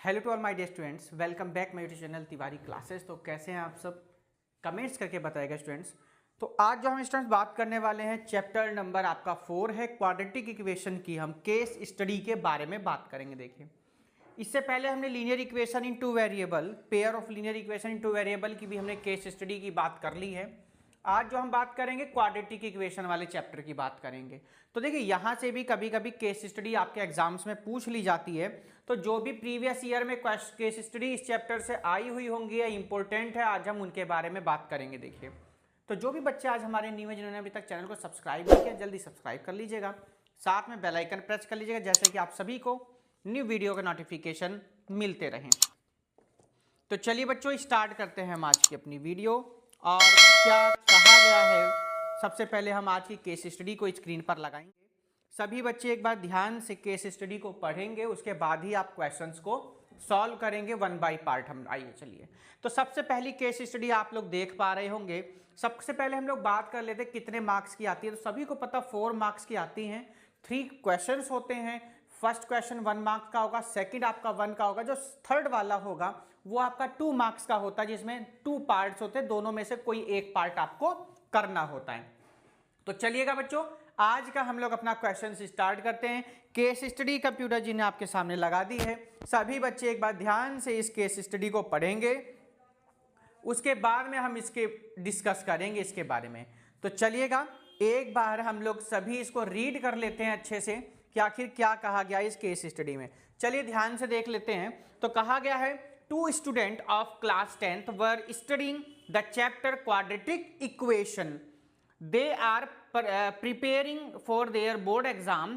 Hello to all my dear students, welcome back my YouTube channel Tiwari classes. तो कैसे हैं आप सब, कमेंट्स करके बताएगा स्टूडेंट्स। तो आज जो हम स्टूडेंट्स बात करने वाले हैं चैप्टर नंबर आपका 4 है क्वाड्रेटिक इक्वेशन की। हम केस स्टडी के बारे में बात करेंगे। देखिए, इससे पहले हमने linear equation in two variable, pair of linear equation in two variable की भी हमने केस स्टडी की बात कर ली है। आज जो हम बात करेंगे क्वाड्रेटिक इक्वेशन वाले चैप्टर की बात करेंगे। तो देखिए, यहाँ से भी कभी कभी केस स्टडी आपके एग्जाम्स में पूछ ली जाती है। तो जो भी प्रीवियस ईयर में केस स्टडी इस चैप्टर से आई हुई होंगी या इंपॉर्टेंट है, आज हम उनके बारे में बात करेंगे। देखिए, तो जो भी बच्चे आज हमारे न्यू है, जिन्होंने अभी तक चैनल को सब्सक्राइब नहीं किया, जल्दी सब्सक्राइब कर लीजिएगा, साथ में बेल आइकन प्रेस कर लीजिएगा, जैसे कि आप सभी को न्यू वीडियो का नोटिफिकेशन मिलते रहें। तो चलिए बच्चों, स्टार्ट करते हैं हम आज की अपनी वीडियो। और क्या कहा गया है, सबसे पहले हम आज की केस स्टडी को स्क्रीन पर लगाएंगे। सभी बच्चे एक बार ध्यान से केस स्टडी को पढ़ेंगे, उसके बाद ही आप क्वेश्चंस को सॉल्व करेंगे वन बाय पार्ट। हम आइए चलिए, तो सबसे पहली केस स्टडी आप लोग देख पा रहे होंगे। सबसे पहले हम लोग बात कर लेते हैं कितने मार्क्स की आती है। तो सभी को पता 4 मार्क्स की आती हैं। 3 क्वेश्चंस होते हैं। फर्स्ट क्वेश्चन 1 मार्क्स का होगा, सेकंड आपका 1 का होगा, जो थर्ड वाला होगा वो आपका 2 मार्क्स का होता है, जिसमें 2 पार्ट्स होते हैं, दोनों में से कोई एक पार्ट आपको करना होता है। तो चलिएगा बच्चों, आज का हम लोग अपना क्वेश्चन स्टार्ट करते हैं। केस स्टडी कंप्यूटर जी ने आपके सामने लगा दी है। सभी बच्चे एक बार ध्यान से इस केस स्टडी को पढ़ेंगे, उसके बाद में हम इसके डिस्कस करेंगे इसके बारे में। तो चलिएगा, एक बार हम लोग सभी इसको रीड कर लेते हैं अच्छे से कि आखिर क्या कहा गया इस केस स्टडी में। चलिए ध्यान से देख लेते हैं। तो कहा गया है, 2 student of class 10th were studying the chapter quadratic equation. They are preparing for their board exam.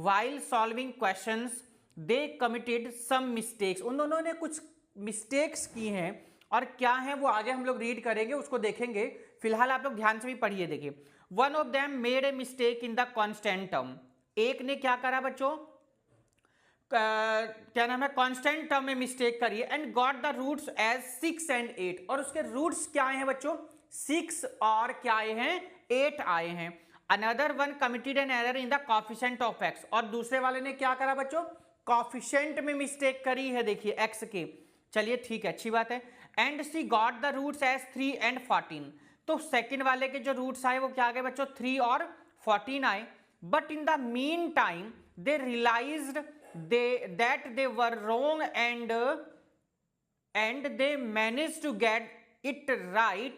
While solving questions, they committed some mistakes. उन दोनों ने कुछ मिस्टेक्स की हैं, और क्या है वो आगे हम लोग रीड करेंगे, उसको देखेंगे। फिलहाल आप लोग ध्यान से भी पढ़िए। देखिए, one of them made a mistake in the constant term. एक ने क्या करा बच्चों, क्या नाम है, कांस्टेंट टर्म में मिस्टेक करिए, and got the roots as 6 and 8। और उसके रूट्स क्या आए हैं बच्चों, 6 और क्या आए हैं, 8 आए हैं। Another one committed an error in the coefficient of x। और दूसरे वाले ने क्या करा बच्चों, कोएफिशिएंट में मिस्टेक करी है, देखिए x के। चलिए ठीक है, अच्छी बात है। And she got the roots as 3 and 14। तो सेकंड वाले के जो रूट्स आए वो क्या आ गए बच्चों, 3 और 14 आए। But in the meantime they realised that they were wrong and they managed to get it right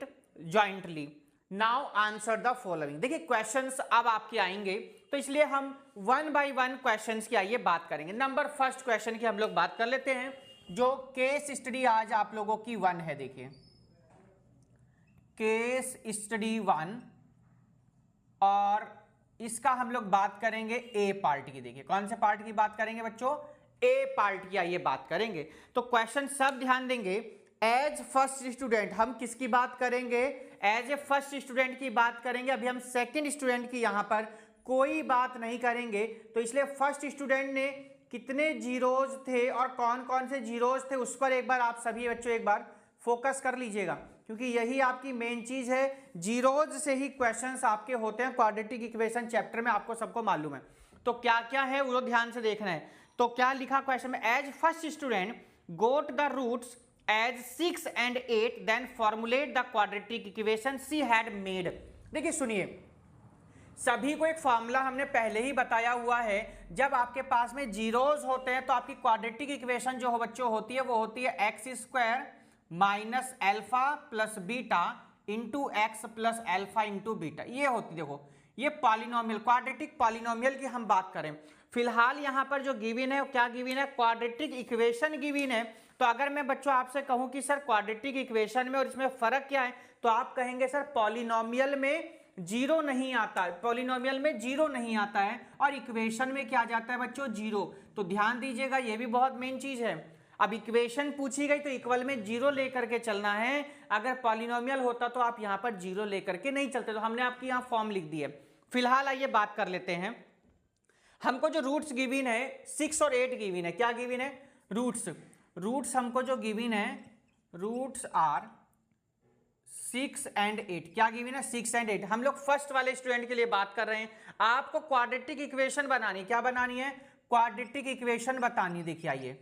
jointly. Now answer the following। देखिए, क्वेश्चंस अब आपके आएंगे, तो इसलिए हम 1 by 1 क्वेश्चंस की आइए बात करेंगे। नंबर फर्स्ट क्वेश्चन की हम लोग बात कर लेते हैं, जो केस स्टडी आज आप लोगों की 1 है। देखिए, केस स्टडी 1, और इसका हम लोग बात करेंगे ए पार्ट की। देखिए, कौन से पार्ट की बात करेंगे बच्चों, ए पार्ट की आइए बात करेंगे। तो क्वेश्चन सब ध्यान देंगे। एज फर्स्ट स्टूडेंट हम किसकी बात करेंगे, एज ए फर्स्ट स्टूडेंट की बात करेंगे। अभी हम सेकंड स्टूडेंट की यहां पर कोई बात नहीं करेंगे। तो इसलिए फर्स्ट स्टूडेंट ने कितने जीरोज थे और कौन कौन से जीरोज थे, उस पर एक बार आप सभी बच्चों एक बार फोकस कर लीजिएगा, क्योंकि यही आपकी मेन चीज है। जीरोज से ही क्वेश्चंस आपके होते हैं क्वाड्रेटिक इक्वेशन चैप्टर में, आपको सबको मालूम है। तो क्या क्या है वो ध्यान से देखना है। तो क्या लिखा क्वेश्चन में, as first student got the roots as 6 and 8 then formulate the quadratic equation she had made. देखिए सुनिए, सभी को एक फॉर्मूला हमने पहले ही बताया हुआ है। जब आपके पास में जीरोज होते हैं तो आपकी क्वाड्रेटिक इक्वेशन जो बच्चों होती है वो होती है x² minus alpha plus beta into x plus alpha into beta. ये होती, देखो ये पॉलिनोमियल, क्वाड्रेटिक पॉलिनोमियल की हम बात करें। फिलहाल यहाँ पर जो गिवन है, क्या गिवन है, क्वाड्रेटिक इक्वेशन गिवन है। तो अगर मैं बच्चों आपसे कहूं कि सर क्वाड्रेटिक इक्वेशन में और इसमें फर्क क्या है, तो आप कहेंगे सर पॉलिनोमियल में जीरो नहीं आता है, पॉलिनोमियल में जीरो नहीं आता है, और इक्वेशन में क्या जाता है बच्चों, जीरो। तो ध्यान दीजिएगा, ये भी बहुत मेन चीज है। अब इक्वेशन पूछी गई तो इक्वल में जीरो लेकर के चलना है। अगर पॉलिनोमियल होता तो आप यहां पर जीरो लेकर के नहीं चलते। तो हमने आपकी यहां फॉर्म लिख दी है। फिलहाल आइए बात कर लेते हैं। हमको जो रूट्स गिवन है 6 और 8 गिवन है। क्या गिवन है, रूट्स हमको जो गिवन है, रूट्स आर 6 and 8। क्या गिवन है, 6 and 8। हम लोग फर्स्ट वाले स्टूडेंट के लिए बात कर रहे हैं। आपको क्वाड्रेटिक इक्वेशन बनानी, क्या बनानी है, क्वाड्रेटिक इक्वेशन बतानी। देखिए आइए,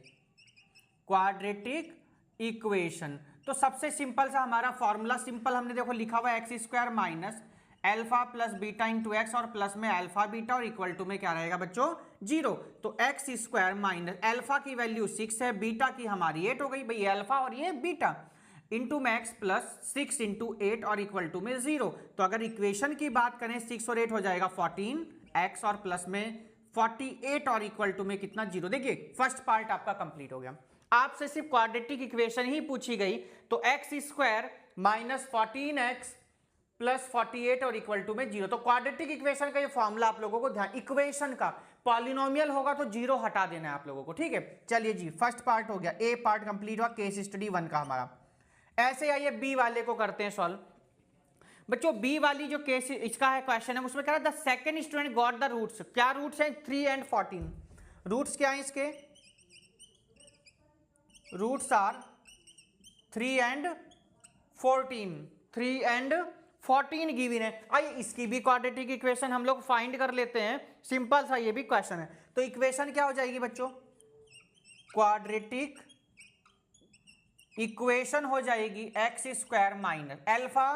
क्वाड्रेटिक इक्वेशन। तो सबसे सिंपल सा हमारा फॉर्मूला सिंपल हमने देखो लिखा हुआ है x square minus alpha plus beta into x और प्लस में अल्फा बीटा और इक्वल टू में क्या रहेगा बच्चों 0। तो एक्स स्क्वायर माइनस अल्फा की वैल्यू 6 है, बीटा की हमारी 8 हो गई भाई, अल्फा और ये beta into max plus 6 into 8 और इक्वल टू में 0। तो अगर इक्वेशन की बात करें 6 और 8 हो जाएगा 14 एक्स और प्लस में 48 और इक्वल टू में कितना 0। देखिए फर्स्ट पार्ट आपका कंप्लीट हो गया। आपसे सिर्फ क्वाड्रेटिक इक्वेशन ही पूछी गई तो x square minus 14x plus 48 और इक्वल टू में 0। तो क्वाड्रेटिक इक्वेशन का ये फॉर्मूला आप लोगों को ध्यान, इक्वेशन का पॉलिनोमियल होगा तो 0 हटा देना है आप लोगों को, ठीक है। चलिए जी फर्स्ट पार्ट हो गया, ए पार्ट कंप्लीट हुआ, केस स्टडी 1 का हमारा। ऐसे आइए बी वाले को करते हैं सॉल्व। बच्चों बी वाली जो केस इसका है क्वेश्चन है उसमें कह रहा है the second student got the roots. क्या रूट्स हैं 3 एंड 14। रूट्स क्या है इसके, roots are 3 and 14, 3 and 14 given है। आइए इसकी भी क्वाड्रेटिक इक्वेशन हम लोग फाइंड कर लेते हैं, सिंपल सा ये भी क्वेश्चन है। तो इक्वेशन क्या हो जाएगी बच्चों, क्वाड्रेटिक इक्वेशन हो जाएगी x square minus alpha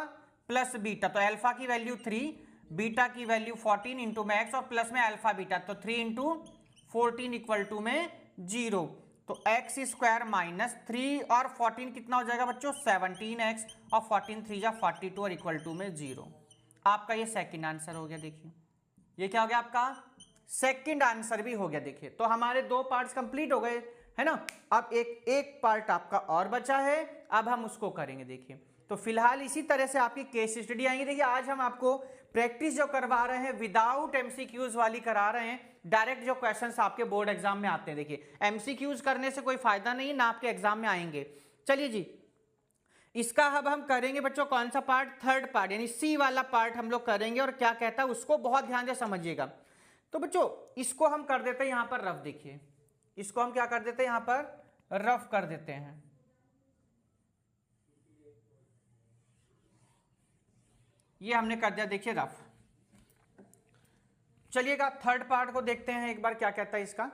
plus beta, तो अल्फा की वैल्यू 3, बीटा की वैल्यू 14 इंटू में एक्स और प्लस में अल्फा बीटा, तो 3 इंटू 14 इक्वल टू में 0। तो एक्स स्क्वायर माइनस 3 और 14 कितना हो जाएगा बच्चों 17x और 14 3 जा 42 और इक्वल टू में 0। आपका ये सेकंड आंसर हो गया। देखिए ये क्या हो गया आपका सेकंड आंसर भी हो गया। देखिए तो हमारे 2 पार्ट्स कंप्लीट हो गए है ना। अब एक पार्ट आपका और बचा है, अब हम उसको करेंगे। देखिए तो फिलहाल इसी तरह से आपकी केस स्टडी आएंगी। देखिए आज हम आपको प्रैक्टिस जो करवा रहे हैं विदाउट एमसीक्यूज वाली करा रहे हैं, डायरेक्ट जो क्वेश्चंस आपके बोर्ड एग्जाम में आते हैं। देखिए एमसीक्यूज करने से कोई फायदा नहीं, ना आपके एग्जाम में आएंगे। चलिए जी इसका अब हम करेंगे बच्चों कौन सा पार्ट, थर्ड पार्ट यानी सी वाला पार्ट हम लोग करेंगे और क्या कहता है उसको बहुत ध्यान से समझिएगा। तो बच्चों इसको हम कर देते हैं यहां पर रफ। देखिए इसको हम क्या कर देते हैं यहां पर रफ कर देते हैं। ये हमने कर दिया देखिए रफ। चलिएगा थर्ड पार्ट को देखते हैं एक बार क्या कहता है इसका।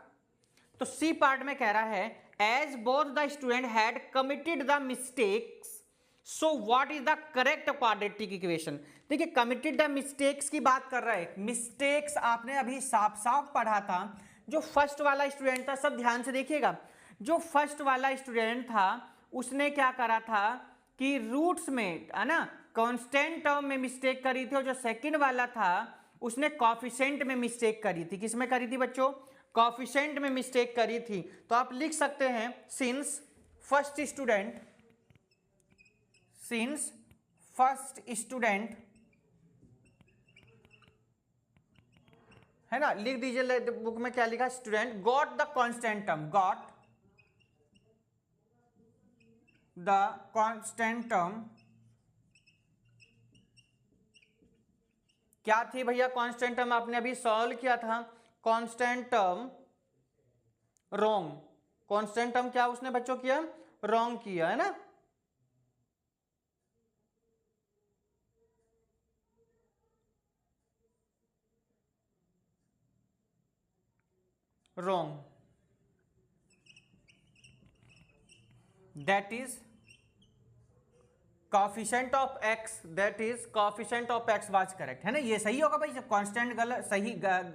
तो सी पार्ट में कह रहा है as both the student had committed the mistakes so what is the correct quadratic equation. देखिए कमिटेड द मिस्टेक्स की बात कर रहा है। मिस्टेक्स आपने अभी साफ साफ पढ़ा था। जो फर्स्ट वाला स्टूडेंट था, सब ध्यान से देखिएगा, जो फर्स्ट वाला स्टूडेंट था उसने क्या करा था कि रूट्स में है ना कांस्टेंट टर्म में मिस्टेक करी थी, और जो सेकंड वाला था उसने कोएफिशिएंट में मिस्टेक करी थी। किसमें करी थी बच्चों, कोएफिशिएंट में मिस्टेक करी थी। तो आप लिख सकते हैं सिंस फर्स्ट स्टूडेंट है ना, लिख दीजिए बुक में क्या लिखा, student got the constant term, got the constant term. क्या थी भैया कांस्टेंट टर्म, आपने अभी सॉल्व किया था constant term wrong. Constant term क्या उसने बच्चों किया, रॉन्ग किया है ना। wrong, that is coefficient of x, that is coefficient of x was correct है ना। ये सही होगा भाई, जब कांस्टेंट गलत सही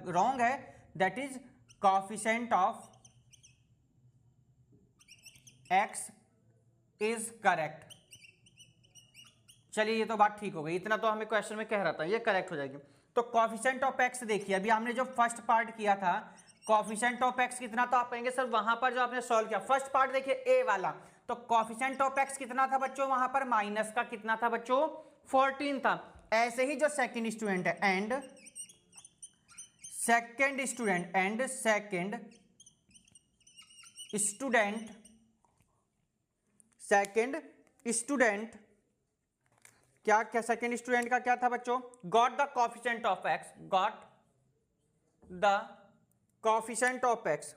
रॉन्ग है, that is coefficient of x is correct। चलिए ये तो बात ठीक हो गई, इतना तो हमें क्वेश्चन में कह रहा था, ये करेक्ट हो जाएगी। तो कोएफिशिएंट ऑफ x देखिए, अभी हमने जो फर्स्ट पार्ट किया था कोएफिशिएंट ऑफ x कितना, तो आप कहेंगे सर वहां पर जो आपने सॉल्व किया फर्स्ट पार्ट देखिए a वाला, तो कोएफिशिएंट ऑफ x कितना था बच्चों, वहां पर माइनस का कितना था बच्चों 14 था। ऐसे ही जो सेकंड स्टूडेंट है एंड सेकंड स्टूडेंट क्या सेकंड स्टूडेंट का क्या था बच्चों, got the coefficient of x, got the coefficient of x,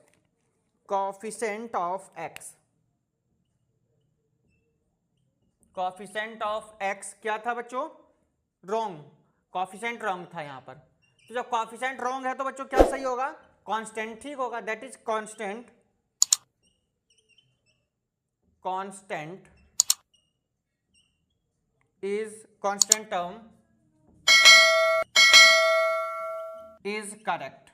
coefficient of x क्या था बच्चों, रॉन्ग, कोएफिशिएंट रॉन्ग था यहां पर। तो जब कोएफिशिएंट रॉन्ग है तो बच्चों क्या सही होगा, कांस्टेंट ठीक होगा, that is constant constant term is correct,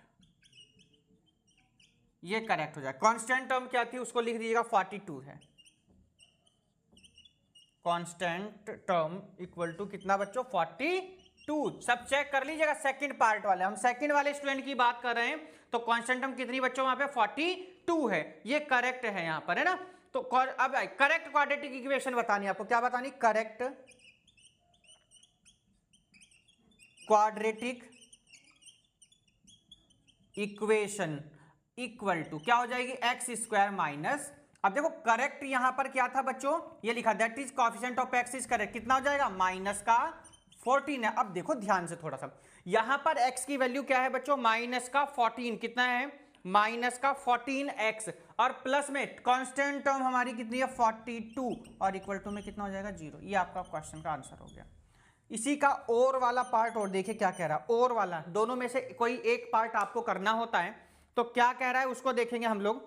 ये करेक्ट हो जाए। कांस्टेंट टर्म क्या थी उसको लिख दीजिएगा 42 है। कांस्टेंट टर्म इक्वल टू कितना बच्चों 42। सब चेक कर लीजिएगा सेकंड पार्ट वाले, हम सेकंड वाले स्टूडेंट की बात कर रहे हैं। तो कांस्टेंट टर्म कितनी बच्चों वहां पे 42 है, ये करेक्ट है यहां पर, है ना। तो अब करेक्ट क्वाड्रेटिक इक्वेशन बतानी है आपको, क्या बतानी, correct quadratic equation equal to क्या हो जाएगी एक्स स्क्वायर माइनस, अब देखो करेक्ट यहां पर क्या था बच्चों, ये लिखा that is coefficient of x is correct, कितना हो जाएगा माइनस का 14 है। अब देखो ध्यान से थोड़ा सा, यहां पर x की वैल्यू क्या है बच्चों, माइनस का 14, कितना है माइनस का 14x, और प्लस में कांस्टेंट टर्म हमारी कितनी है 42, और इक्वल टू में कितना हो जाएगा 0। ये आपका क्वेश्चन का आंसर हो गया। इसी का और वाला पार्ट और देखिए क्या कह रहा है, और वाला दोनों में से कोई एक पार्ट आपको करना होता है, तो क्या कह रहा है उसको देखेंगे हम लोग।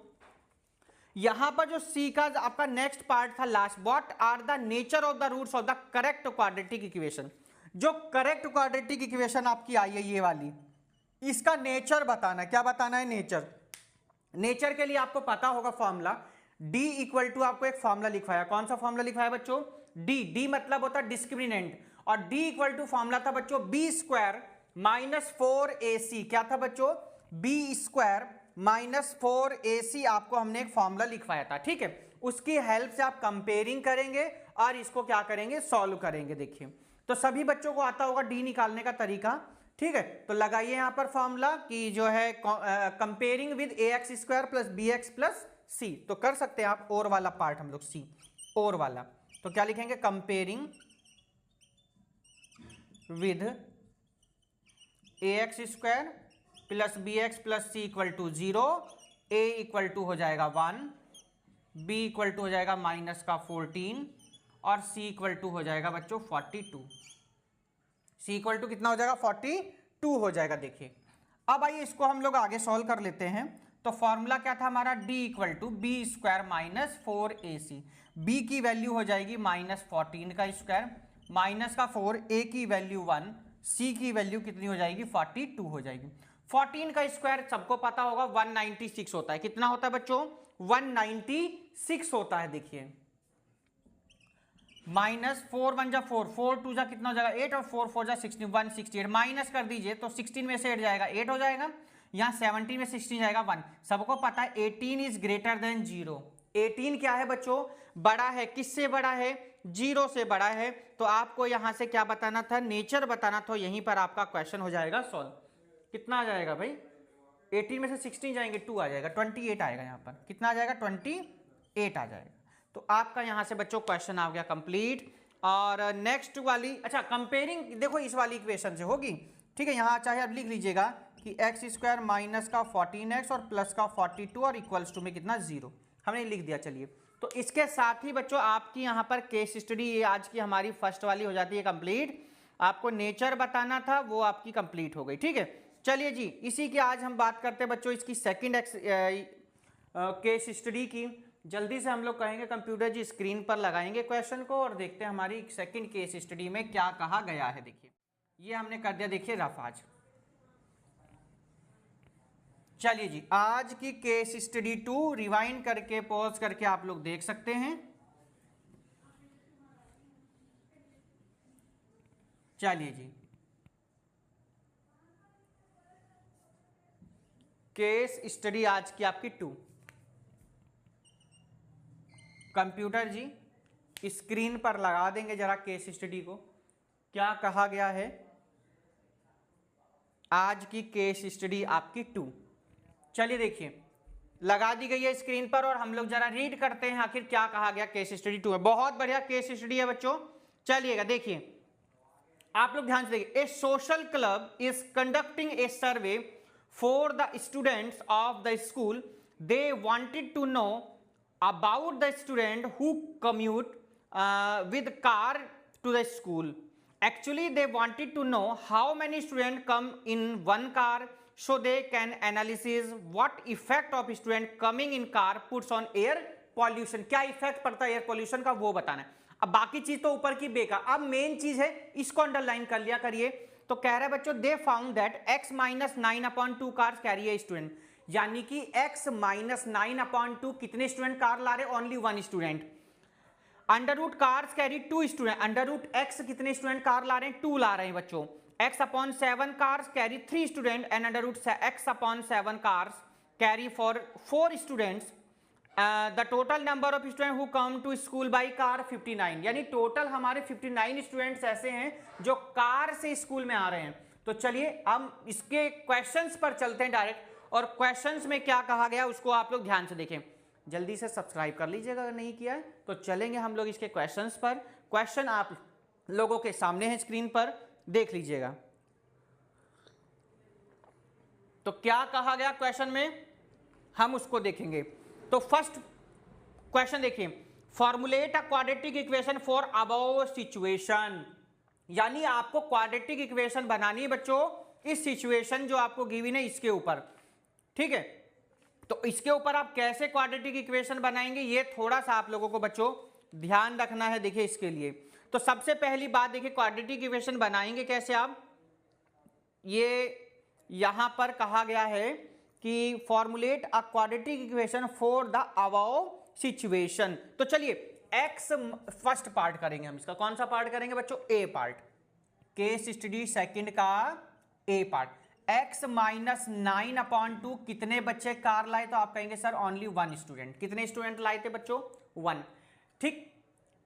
यहां पर जो सी का आपका नेक्स्ट पार्ट था last, what are the nature of the roots of the correct quadratic equation. जो करेक्ट क्वाड्रेटिक इक्वेशन आपकी आई है ये वाली, इसका नेचर बताना, क्या बताना है नेचर। नेचर के लिए आपको पता होगा फॉर्मूला, डी इक्वल टू आपको एक फॉर्मूला लिखवाया, कौन सा फॉर्मूला लिखवाया बच्चों, डी मतलब होता है डिस्क्रिमिनेंट, और डी इक्वल टू फॉर्मूला था बच्चों बी स्क्वायर माइनस 4ac, क्या था बच्चों बी स्क्वायर माइनस 4ac, आपको हमने एक फॉर्मूला लिखवाया था, ठीक है। उसकी हेल्प से आप कंपेयरिंग करेंगे और इसको क्या करेंगे सॉल्व करेंगे। देखिए तो सभी बच्चों को आता होगा डी निकालने का तरीका, ठीक है। तो लगाइए यहां पर फॉर्मूला कि जो है comparing with ax square plus bx plus c, तो कर सकते हैं आप और वाला पार्ट हम लोग सी और वाला, तो क्या लिखेंगे comparing with ax square plus bx plus c equal to 0, a equal to हो जाएगा 1, b इक्वल टू हो जाएगा माइनस का 14, और c इक्वल टू हो जाएगा बच्चों 42। c इक्वल टू कितना हो जाएगा 42 हो जाएगा। देखिए अब आइए इसको हम लोग आगे सॉल्व कर लेते हैं। तो फॉर्मूला क्या था हमारा, d equal to b square minus 4ac, b की वैल्यू हो जाएगी माइनस 14 का स्क्वायर माइनस का 4, a की वैल्यू 1, c की वैल्यू कितनी हो जाएगी 42 हो जाएगी। 14 का स्क्वायर सबको पता होगा 196 होता है, कितना होता है बच्चों 196 होता है। देखिए माइनस 4 1 जा 4, 4 2 जा कितना हो जाएगा 8, और 4 4 जा 16, 168, माइनस कर दीजिए तो 16 में से 8 जाएगा 8 हो जाएगा, यहाँ 17 में 16 जाएगा 1। सबको पता है 18 इज ग्रेटर देन 0, 18 क्या है बच्चों बड़ा है, किससे बड़ा है 0 से बड़ा है। तो आपको यहां से क्या बताना था, नेचर बताना था, यहीं पर आपका क्वेश्चन हो जाएगा सॉल्व। कितना आ जाएगा भाई 18 में से 16 जाएंगे 2 आ जाएगा, 28 आएगा, यहाँ पर कितना आ जाएगा 28 आ जाएगा। तो आपका यहां से बच्चों क्वेश्चन आ गया कंप्लीट। और नेक्स्ट वाली, अच्छा कंपेयरिंग देखो इस वाली इक्वेशन से होगी, ठीक है। यहाँ चाहे आप लिख लीजिएगा कि एक्स स्क्वायर माइनस का 14x और प्लस का 42 और इक्वल्स टू में कितना 0, हमने लिख दिया। चलिए तो इसके साथ ही बच्चों आपकी यहाँ पर केस स्टडी, ये आज की हमारी फर्स्ट वाली हो जाती है कंप्लीट। आपको नेचर बताना था वो आपकी कंप्लीट हो गई, ठीक है। चलिए जी इसी की आज हम बात करते हैं बच्चों इसकी सेकंड केस स्टडी की। जल्दी से हम लोग कहेंगे कंप्यूटर जी स्क्रीन पर लगाएंगे क्वेश्चन को और देखते हैं हमारी सेकंड केस स्टडी में क्या कहा गया है। देखिए ये हमने कर दिया, देखिए रफ आज। चलिए जी आज की केस स्टडी 2 रिवाइंड करके पॉज करके आप लोग देख सकते हैं। चलिए जी केस स्टडी आज की आपकी 2, कंप्यूटर जी स्क्रीन पर लगा देंगे जरा केस स्टडी को, क्या कहा गया है आज की केस स्टडी आपकी 2। चलिए देखिए लगा दी गई है स्क्रीन पर और हम लोग जरा रीड करते हैं आखिर क्या कहा गया केस स्टडी 2 में। बहुत बढ़िया केस स्टडी है बच्चों, चलिएगा देखिए आप लोग ध्यान से देखिए। A social club is conducting a survey for the students of the school, they wanted to know about the student who commute with car to the school. Actually they wanted to know how many students come in one car so they can analyze what effect of student coming in car puts on air pollution, क्या effect पड़ता है air pollution का वो बताना है। अब बाकी चीज तो ऊपर की बेकार, अब मेन चीज है इसको अंडरलाइन कर लिया करिए। तो कह रहा है बच्चों they found that x minus 9/2 cars carry a student, यानी कि x माइनस 9/2 कितने स्टूडेंट कार ला रहे, only one student. Under root cars carry 2 student, under root x कितने स्टूडेंट कार ला रहे हैं, 2 ला रहे हैं बच्चों। x/7 cars carry 3 student and under root x/7 cars carry for 4 students. The total number of student who come to school by car 59, यानी total हमारे 59 स्टूडेंट्स ऐसे हैं जो कार से स्कूल में आ रहे हैं। तो चलिए हम इसके क्वेश्चंस पर चलते हैं डायरेक्ट, और क्वेश्चंस में क्या कहा गया उसको आप लोग ध्यान से देखें। जल्दी से सब्सक्राइब कर लीजिएगा अगर नहीं किया है। तो चलेंगे हम लोग इसके क्वेश्चंस पर। क्वेश्चन आप लोगों के सामने है स्क्रीन पर, देख लीजिएगा। तो क्या कहा गया क्वेश्चन में, हम उसको देखेंगे। तो फर्स्ट क्वेश्चन देखिए, formulate a quadratic equation for above situation, यानी आपको क्वाड्रेटिक इक्वेशन बनानी है बच्चों इस सिचुएशन जो आपको गिवन है इसके ऊपर, ठीक है। तो इसके ऊपर आप कैसे क्वाड्रेटिक इक्वेशन बनाएंगे ये थोड़ा सा आप लोगों को बच्चों ध्यान रखना है। देखिए इसके लिए तो सबसे पहली बात देखिए क्वाड्रेटिक इक्वेशन बनाएंगे कैसे आप, ये यहां पर कहा गया है कि formulate a quadratic equation for the above situation. तो चलिए एक्स फर्स्ट पार्ट करेंगे हम इसका, कौन सा पार्ट करेंगे बच्चों, ए पार्ट, केस स्टडी सेकंड का ए पार्ट। x माइनस 9/2 कितने बच्चे कार लाए, तो आप कहेंगे सर ओनली वन स्टूडेंट। कितने स्टूडेंट लाए थे बच्चों, 1, ठीक।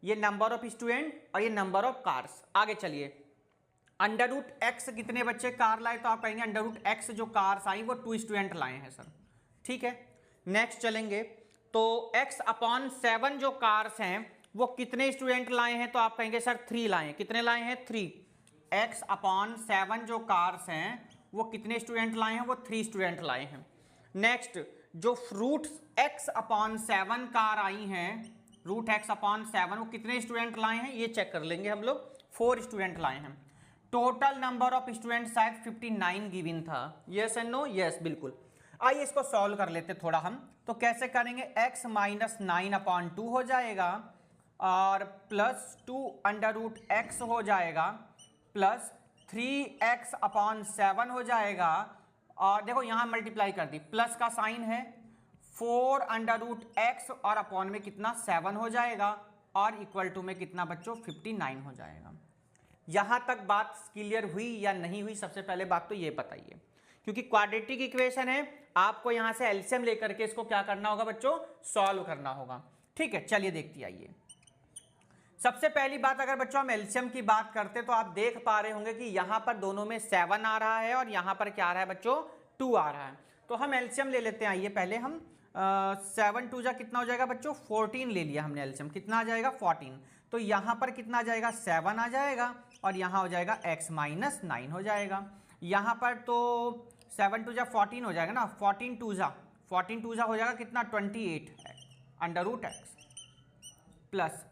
ये नंबर ऑफ स्टूडेंट और ये नंबर ऑफ कार्स। आगे चलिए, अंडर रूट एक्स कितने बच्चे कार लाए, तो आप कहेंगे अंडर रूट एक्स जो कार्स आई वो 2 स्टूडेंट लाए हैं सर, ठीक है। नेक्स्ट चलेंगे, तो x/7 जो कार्स हैं वो कितने स्टूडेंट लाए हैं, तो आप कहेंगे सर 3 लाए हैं। कितने लाए हैं, 3। x/7 जो कार्स हैं वो कितने स्टूडेंट लाए हैं, वो 3 स्टूडेंट लाए हैं। नेक्स्ट, जो रूट x/7 कार आई हैं, रूट x/7 वो कितने स्टूडेंट लाए हैं, ये चेक कर लेंगे हम लोग, 4 स्टूडेंट लाए हैं। टोटल नंबर ऑफ स्टूडेंट शायद 59 गिवन था, यस एंड नो, यस बिल्कुल। आइए इसको सॉल्व कर लेते थोड़ा हम। तो कैसे करेंगे, x माइनस 9/2 हो जाएगा और प्लस 2 अंडर रूट एक्स हो जाएगा प्लस 3x/7 हो जाएगा, और देखो यहां मल्टीप्लाई कर दी, प्लस का साइन है, 4 अंडर रूट एक्स और अपॉन में कितना 7 हो जाएगा, और इक्वल टू में कितना बच्चों 59 हो जाएगा। यहां तक बात क्लियर हुई या नहीं हुई, सबसे पहले बात तो ये बताइए, क्योंकि क्वाड्रेटिक इक्वेशन है, आपको यहां से एलसीएम लेकर के इसको क्या करना होगा बच्चों, सॉल्व करना होगा, ठीक है। चलिए देखते आइए। सबसे पहली बात, अगर बच्चों हम एलसीएम की बात करते तो आप देख पा रहे होंगे कि यहां पर दोनों में 7 आ रहा है और यहां पर क्या आ रहा है बच्चों, 2 आ रहा है। तो हम एलसीएम ले लेते हैं। आइए पहले हम 7 2 जा कितना हो जाएगा बच्चों, 14 ले लिया हमने एलसीएम, कितना आ जाएगा 14। तो यहां पर कितना आ जाएगा, 7 आ जाएगा, और यहां हो जाएगा x माइनस 9 हो जाएगा। यहां पर तो 7 2 जा 14 हो जाएगा ना, 14 2 जा हो जाएगा कितना 28 अंडर रूट एक्स, प्लस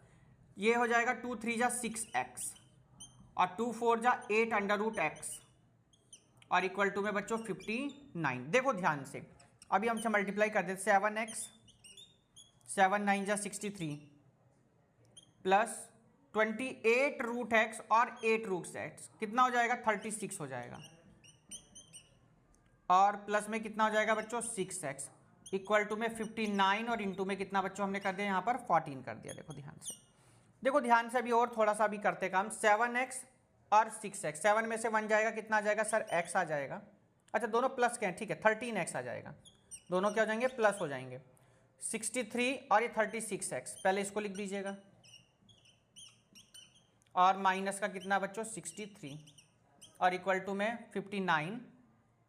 ये हो जाएगा 2 3 जा 6x और 2 4 जा 8 अंडर रूट एक्स, और इक्वल टू में बच्चों 59। देखो ध्यान से, अभी हमसे मल्टीप्लाई कर देते, 7x 7 9 जा 63 प्लस 28 रूट एक्स और 8 रूट एक्स, कितना हो जाएगा 36 हो जाएगा, और प्लस में कितना हो जाएगा बच्चों 6x, इक्वल टू में 59, और इंटू में कितना बच्चों हमने कर दिया यहाँ पर 14 कर दिया। देखो ध्यान से, देखो ध्यान से, अभी और थोड़ा सा भी करते काम, 7x और 6x, 7 में से 1 जाएगा, कितना आ जाएगा सर x आ जाएगा, अच्छा दोनों प्लस के हैं, ठीक है, 13x आ जाएगा, दोनों क्या हो जाएंगे प्लस हो जाएंगे, 63 और ये 36x, पहले इसको लिख दीजिएगा, और माइनस का कितना बच्चों 63, और इक्वल टू में 59,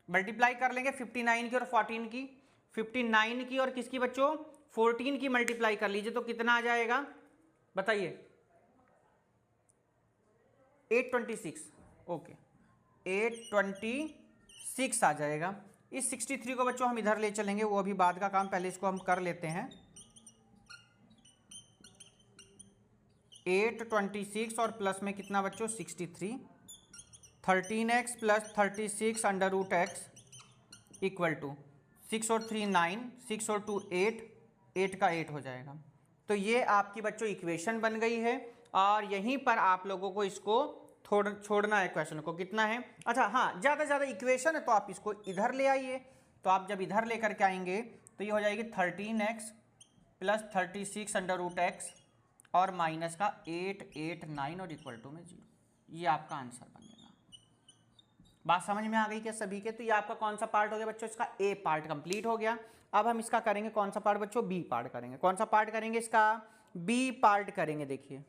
मल्टीप्लाई कर लेंगे 59 की और 14 की, 59 की और किसकी बच्चों 14 की मल्टीप्लाई कर लीजिए, तो कितना आ जाएगा बताइए, 826, ओके 826 आ जाएगा। इस 63 को बच्चों हम इधर ले चलेंगे, वो अभी बाद का काम, पहले इसको हम कर लेते हैं। 826 और प्लस में कितना बच्चों 63, 13x plus 36 under root x equal to 6 और 3 9, 6 और 2 8, 8 का 8 हो जाएगा। तो ये आपकी बच्चों इक्वेशन बन गई है और यहीं पर आप लोगों को इसको छोड़ना है क्वेश्चन को। कितना है, अच्छा हाँ, ज़्यादा से ज़्यादा इक्वेशन है तो आप इसको इधर ले आइए। तो आप जब इधर लेकर के आएंगे तो ये हो जाएगी 13x plus 36 under root x और माइनस का 889 और इक्वल टू में 0। ये आपका आंसर बनेगा। बात समझ में आ गई क्या सभी के? तो ये आपका कौन सा पार्ट हो गया बच्चों? इसका ए पार्ट कंप्लीट हो गया। अब हम इसका करेंगे कौन सा पार्ट बच्चों? बी पार्ट करेंगे। कौन सा पार्ट करेंगे? इसका बी पार्ट करेंगे। देखिए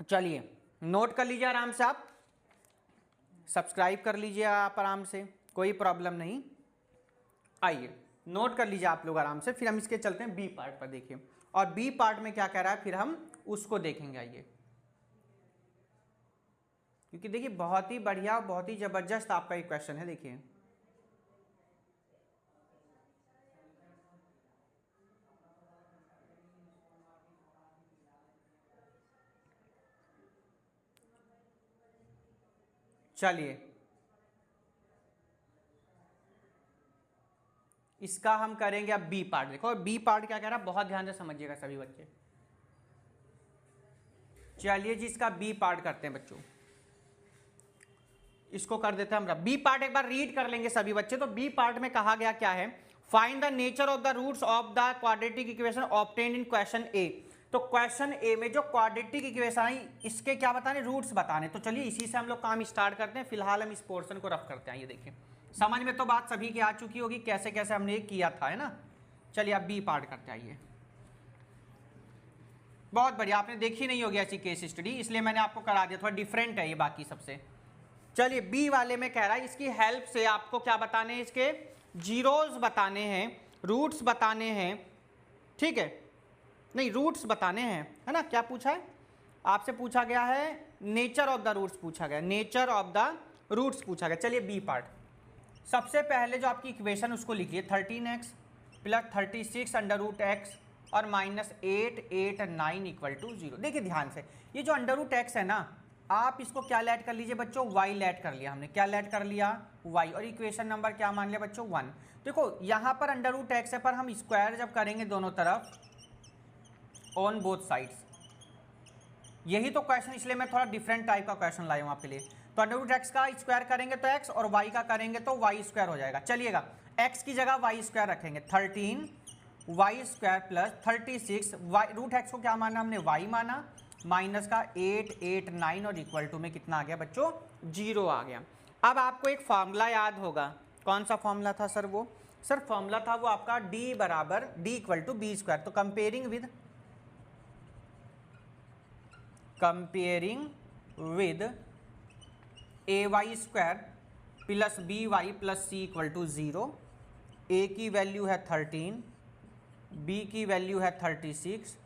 चलिए नोट कर लीजिए आराम से, आप सब्सक्राइब कर लीजिए आप आराम से, कोई प्रॉब्लम नहीं। आइए नोट कर लीजिए आप लोग आराम से, फिर हम इसके चलते हैं बी पार्ट पर। देखिए और बी पार्ट में क्या कह रहा है फिर हम उसको देखेंगे। आइए, क्योंकि देखिए बहुत ही बढ़िया, बहुत ही जबरदस्त आपका एक क्वेश्चन है। देखिए चलिए इसका हम करेंगे अब बी पार्ट। देखो बी पार्ट क्या कह रहा है, बहुत ध्यान से समझिएगा सभी बच्चे। चलिए जी इसका बी पार्ट करते हैं बच्चों, इसको कर देते हैं हम। बी पार्ट एक बार रीड कर लेंगे सभी बच्चे। तो बी पार्ट में कहा गया क्या है, find the nature of the roots of the quadratic equation obtained in question A. तो क्वेश्चन ए में जो क्वाड्रेटिक इक्वेशन है इसके क्या बताने, रूट्स बताने। तो चलिए इसी से हम लोग काम स्टार्ट करते हैं। फिलहाल हम इस पोर्शन को रफ करते हैं। ये देखिए समझ में तो बात सभी की आ चुकी होगी कैसे कैसे हमने ये किया था, है ना। चलिए अब बी पार्ट करते आइए। बहुत बढ़िया, आपने देखी नहीं होगी ऐसी केस स्टडी, इसलिए मैंने आपको करा दिया। थोड़ा डिफरेंट है ये बाकी सबसे। चलिए बी वाले में कह रहा है इसकी हेल्प से आपको क्या बताने हैं, इसके जीरोस बताने हैं, रूट्स बताने हैं, ठीक है, नहीं रूट्स बताने हैं, है ना। क्या पूछा है आपसे? पूछा गया है नेचर ऑफ द रूट्स, पूछा गया नेचर ऑफ द रूट्स पूछा गया। चलिए बी पार्ट, सबसे पहले जो आपकी इक्वेशन उसको लिखिए 13x plus 36 under root x और माइनस 889 इक्वल टू 0। देखिए ध्यान से, ये जो अंडर रूट एक्स है ना, आप इसको क्या लैट कर लीजिए बच्चों, y लैट कर लिया हमने। क्या लैट कर लिया? y। और इक्वेशन नंबर क्या मान लिया बच्चों? 1। देखो यहाँ पर अंडर रूट एक्स है, पर हम स्क्वायर जब करेंगे दोनों तरफ ऑन बोथ साइड्स, यही तो क्वेश्चन, इसलिए मैं थोड़ा डिफरेंट टाइप का क्वेश्चन लाया हूँ आपके लिए। तो अंडर रूट एक्स का स्क्वायर करेंगे तो x और y का करेंगे तो y स्क्वायर हो जाएगा। चलिएगा x की जगह y स्क्वायर रखेंगे, 13 y square plus 36 y, root x को क्या माना हमने? y माना, माइनस का 889 और इक्वल टू में कितना आ गया बच्चों? 0 आ गया। अब आपको एक फॉर्मूला याद होगा, कौन सा फॉर्मूला था सर? वो सर फॉर्मूला था वो आपका d बराबर d equal to b square. तो comparing with a y square plus b y plus c equal to 0। A की वैल्यू है 13, बी की वैल्यू है 36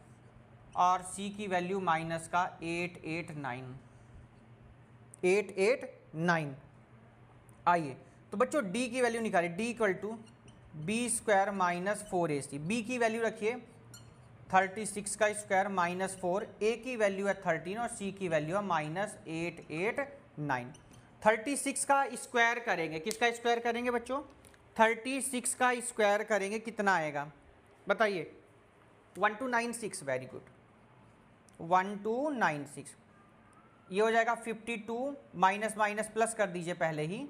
और सी की वैल्यू माइनस का 889। आइए तो बच्चों डी की वैल्यू निकालिए, D equal to b square minus 4ac। B की वैल्यू रखिए 36 का स्क्वायर माइनस 4, ए की वैल्यू है 13 और सी की वैल्यू है माइनस 889। 36 का स्क्वायर करेंगे, किसका स्क्वायर करेंगे बच्चों? 36 का स्क्वायर करेंगे, कितना आएगा बताइए? 1296। Very good, 1296। ये हो जाएगा 52, माइनस माइनस प्लस कर दीजिए पहले ही,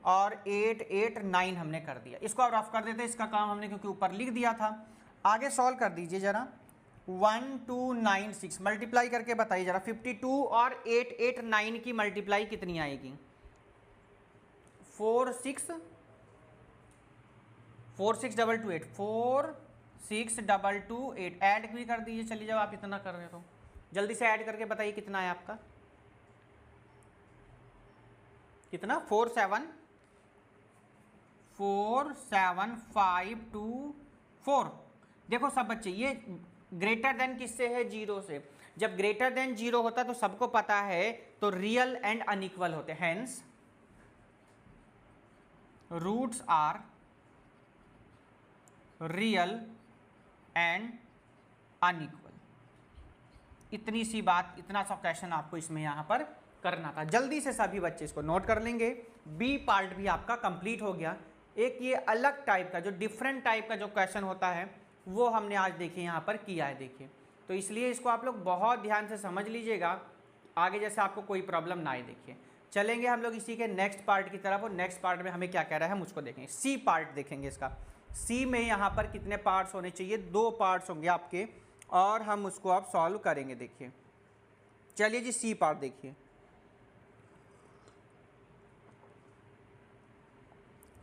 और 889 हमने कर दिया। इसको अब रफ कर देते हैं, इसका काम हमने क्योंकि ऊपर लिख दिया था। आगे सॉल्व कर दीजिए जरा, 1296 मल्टीप्लाई करके बताइए जरा, 52 और 889 की मल्टीप्लाई कितनी आएगी? 46228, 46228 ऐड भी कर दीजिए। चलिए जब आप इतना कर रहे हो जल्दी से ऐड करके बताइए कितना है आपका? कितना? 47524। देखो सब बच्चे, ये ग्रेटर देन किससे है? 0 से। जब ग्रेटर देन 0 होता है तो सबको पता है तो रियल एंड अनइक्वल होते हैं, hence roots are real and unequal. इतनी सी बात, इतना सा क्वेश्चन आपको इसमें यहां पर करना था। जल्दी से सभी बच्चे इसको नोट कर लेंगे। बी पार्ट भी आपका कंप्लीट हो गया। एक ये अलग टाइप का, जो डिफरेंट टाइप का जो क्वेश्चन होता है वो हमने आज देखिए यहाँ पर किया है। देखिए तो इसलिए इसको आप लोग बहुत ध्यान से समझ लीजिएगा, आगे जैसे आपको कोई प्रॉब्लम ना आए। देखिए चलेंगे हम लोग इसी के नेक्स्ट पार्ट की तरफ, और नेक्स्ट पार्ट में हमें क्या कह रहा है मुझको देखेंगे। सी पार्ट देखेंगे इसका। सी में यहाँ पर कितने पार्ट्स होने चाहिए, 2 पार्ट्स होंगे आपके, और हम उसको अब सॉल्व करेंगे। देखिए चलिए जी सी पार्ट देखिए।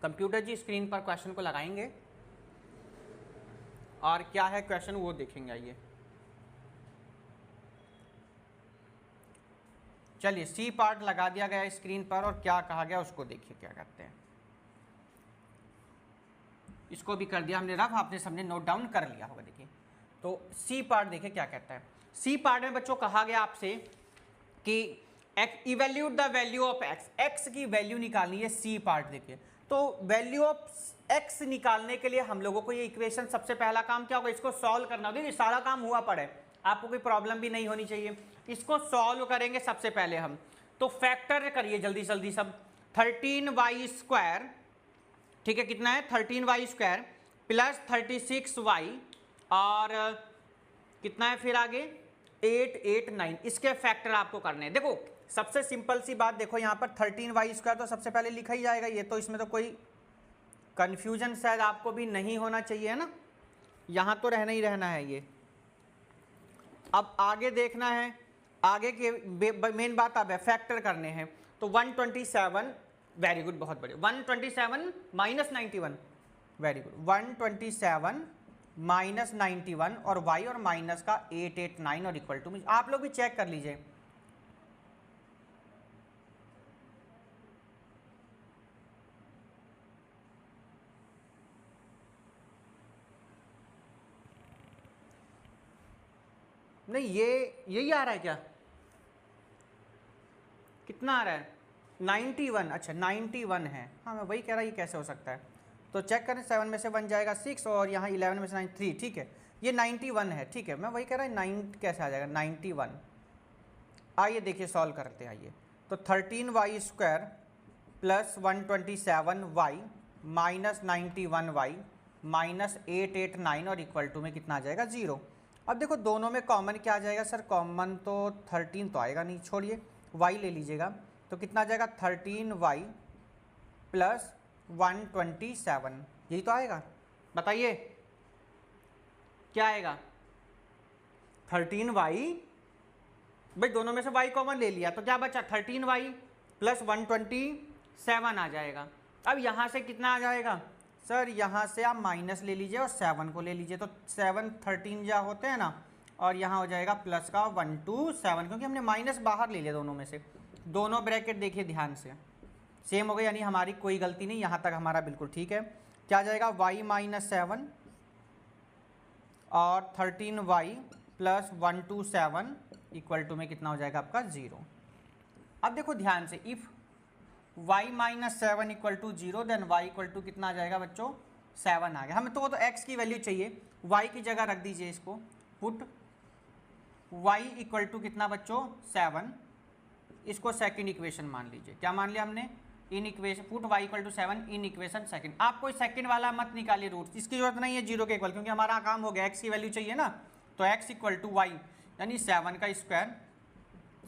कंप्यूटर जी स्क्रीन पर क्वेश्चन को लगाएंगे और क्या है क्वेश्चन वो देखेंगे। आइए चलिए सी पार्ट लगा दिया गया स्क्रीन पर, और क्या कहा गया उसको देखिए क्या करते हैं। इसको भी कर दिया हमने रफ, आपने सबने नोट डाउन कर लिया होगा। देखिए तो सी पार्ट देखिए क्या कहता है। सी पार्ट में बच्चों कहा गया आपसे कि evaluate the value of x, x की वैल्यू निकालनी है। सी पार्ट देखिए, तो वैल्यू ऑफ एक्स निकालने के लिए हम लोगों को ये इक्वेशन, सबसे पहला काम क्या होगा, इसको सॉल्व करना होगा। देखिए सारा काम हुआ पड़े, आपको कोई प्रॉब्लम भी नहीं होनी चाहिए। इसको सॉल्व करेंगे सबसे पहले हम, तो फैक्टर करिए जल्दी जल्दी सब। 13y², ठीक है, कितना है 13y² प्लस 36y, और कितना है फिर आगे 889, इसके फैक्टर आपको करने हैं। देखो सबसे सिंपल सी बात, देखो यहाँ पर 13y² तो सबसे पहले लिखा ही जाएगा ये, तो इसमें तो कोई कंफ्यूजन शायद आपको भी नहीं होना चाहिए, है ना, यहाँ तो रहना ही रहना है ये। अब आगे देखना है, आगे के मेन बात अब है फैक्टर करने हैं। तो 127, वेरी गुड, बहुत बढ़िया। 127 माइनस 91, वेरी गुड। 127 माइनस 91 और y और माइनस का 889 और इक्वल टू, आप लोग भी चेक कर लीजिए। नहीं ये यही आ रहा है क्या, कितना आ रहा है 91, अच्छा 91 है। हाँ मैं वही कह रहा, ये कैसे हो सकता है। तो चेक करें, 7 में से 1 जाएगा 6, और यहाँ 11 में से 9 3, ठीक है, ये 91 है। ठीक है, मैं वही कह रहा है 9 कैसे आ जाएगा 91। आइए देखिए सॉल्व करते हैं। आइए तो 13y² plus 127y minus 91y minus 889 और इक्वल टू में कितना आ जाएगा 0। अब देखो दोनों में कॉमन क्या आ जाएगा सर, कॉमन तो 13 तो आएगा नहीं, छोड़िए y ले लीजिएगा, तो कितना आ जाएगा 13y प्लस 127, यही तो आएगा, बताइए क्या आएगा 13y, भाई दोनों में से y कॉमन ले लिया तो क्या बचा 13y प्लस 127 आ जाएगा। अब यहाँ से कितना आ जाएगा सर, यहाँ से आप माइनस ले लीजिए और 7 को ले लीजिए, तो 7 13 जा होते हैं ना, और यहाँ हो जाएगा प्लस का 127, क्योंकि हमने माइनस बाहर ले लिया दोनों में से। दोनों ब्रैकेट देखिए ध्यान से सेम हो गए, यानी हमारी कोई गलती नहीं, यहाँ तक हमारा बिल्कुल ठीक है। क्या आ जाएगा y माइनस 7 और 13y प्लस 127 इक्वल टू में कितना हो जाएगा आपका 0। अब देखो ध्यान से, if y minus 7 equal to 0 then y equal to कितना आ जाएगा बच्चों 7 आ गया। हमें तो x की वैल्यू चाहिए, y की जगह रख दीजिए इसको, पुट y इक्वल टू कितना बच्चों 7, इसको सेकंड इक्वेशन मान लीजिए। क्या मान लिया हमने, in equation, put y equal to 7 in equation second. आप कोई सेकंड वाला मत निकालिए रूट, इसकी जरूरत नहीं है 0 के इक्वल, क्योंकि हमारा काम हो गया, x की वैल्यू चाहिए ना, तो x इक्वल टू y यानी 7 का स्क्वायर,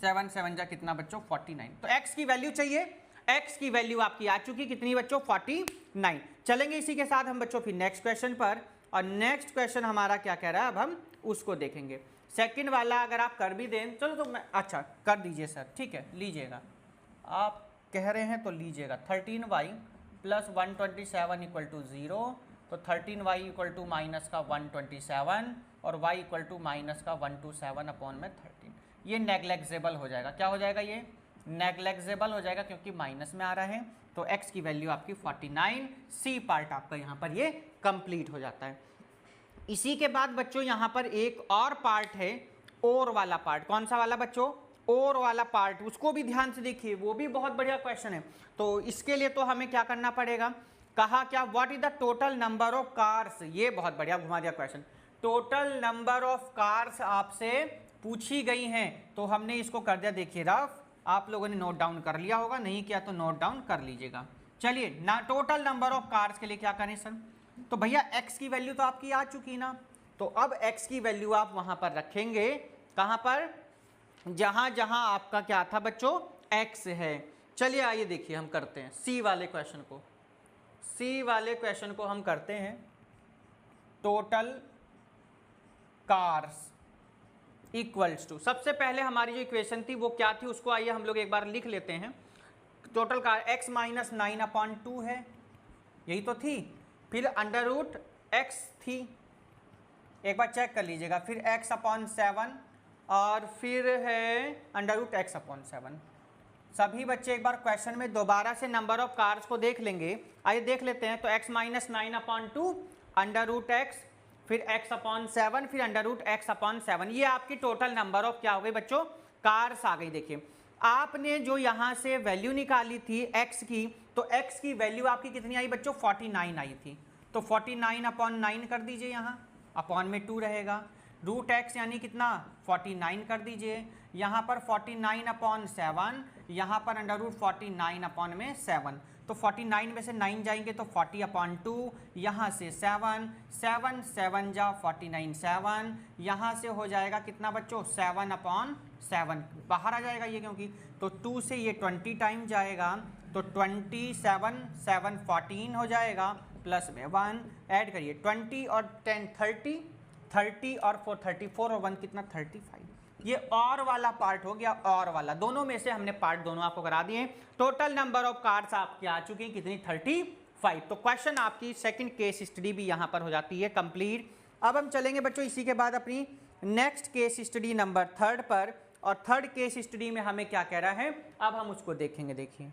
7 7 जा कितना बच्चों 49, तो x की वैल्यू चाहिए, x की वैल्यू आपकी आ चुकी कितनी बच्चों 49। चलेंगे इसी के साथ हम बच्चों फिर नेक्स्ट क्वेश्चन पर, और नेक्स्ट क्वेश्चन हमारा क्या कह रहा है अब हम उसको देखेंगे। सेकंड वाला अगर आप कर भी दें, चलो तो मैं, अच्छा कर दीजिए सर, ठीक है लीजिएगा, आप कह रहे हैं तो लीजिएगा। 13y प्लस 127 इक्वल टू 0, तो 13y इक्वल टू माइनस का 127 और y इक्वल टू माइनस का 127 अपॉन में 13, ये नेग्लेक्जेबल हो जाएगा। क्या हो जाएगा, ये नेग्लेक्जेबल हो जाएगा क्योंकि माइनस में आ रहा है, तो x की वैल्यू आपकी 49। सी पार्ट आपका यहाँ पर ये कंप्लीट हो जाता है। इसी के बाद बच्चों यहाँ पर एक और पार्ट है, और वाला पार्ट। कौन सा वाला बच्चों, और वाला पार्ट, उसको भी ध्यान से देखिए, वो भी बहुत बढ़िया क्वेश्चन है। तो इसके लिए तो हमें क्या करना पड़ेगा, कहा क्या, what is the total number of cars, ये बहुत बढ़िया घुमा दिया question. Total number of cars आपसे पूछी गई हैं, तो हमने इसको कर दिया, देखिए रफ, आप लोगों ने नोट डाउन कर लिया होगा, नहीं किया तो नोट डाउन कर लीजिएगा। चलिए ना, टोटल नंबर ऑफ कार्स के लिए क्या करें सर? तो भैया x की वैल्यू तो आपकी आ चुकी ना, तो अब x की वैल्यू आप वहां पर रखेंगे, कहां पर? जहां जहां आपका क्या था बच्चों, x है। चलिए आइए देखिए हम करते हैं सी वाले क्वेश्चन को। सी वाले क्वेश्चन को हम करते हैं, टोटल कार्स इक्वल्स टू, सबसे पहले हमारी जो इक्वेशन थी वो क्या थी, उसको आइए हम लोग एक बार लिख लेते हैं। टोटल कार x माइनस 9/2 है, यही तो थी। फिर अंडर रूट x थी, एक बार चेक कर लीजिएगा। फिर x/7 और फिर है अंडर रूट x/7। सभी बच्चे एक बार क्वेश्चन में दोबारा से नंबर ऑफ कार्स को देख लेंगे। आइए देख लेते हैं। तो x minus 9/2 under root x, फिर x/7, फिर अंडर रूट x/7। ये आपकी टोटल नंबर ऑफ क्या हो गई बच्चों, कार्स आ गई। देखिए आपने जो यहाँ से वैल्यू निकाली थी x की, तो x की वैल्यू आपकी कितनी आई बच्चों, 49 आई थी। तो 49/9 कर दीजिए, यहाँ अपॉन में 2 रहेगा। रूट x यानी कितना, 49 कर दीजिए। यहाँ पर 49/7, यहाँ पर अंडर रूट 49/7। तो 49 में से 9 जाएंगे तो 40/2, यहाँ से 7, 7 7 जा 49, 7 यहाँ से हो जाएगा कितना बच्चों, 7/7 बाहर आ जाएगा ये, क्योंकि तो 2 से ये 20 टाइम जाएगा, तो 27 7 14 हो जाएगा, प्लस में 1 ऐड करिए, 20 और 10 30, 30 और 4 34 और 1 कितना, 35। ये और वाला पार्ट हो गया, और वाला दोनों में से हमने पार्ट दोनों आपको करा दिए। टोटल नंबर ऑफ कार्ड्स आपकी आ चुकी हैं कितनी, 35। तो क्वेश्चन आपकी सेकंड केस स्टडी भी यहां पर हो जाती है कंप्लीट। अब हम चलेंगे बच्चों इसी के बाद अपनी नेक्स्ट केस स्टडी नंबर 3 पर, और थर्ड केस स्टडी में हमें क्या कह रहा है, अब हम उसको देखेंगे। देखिए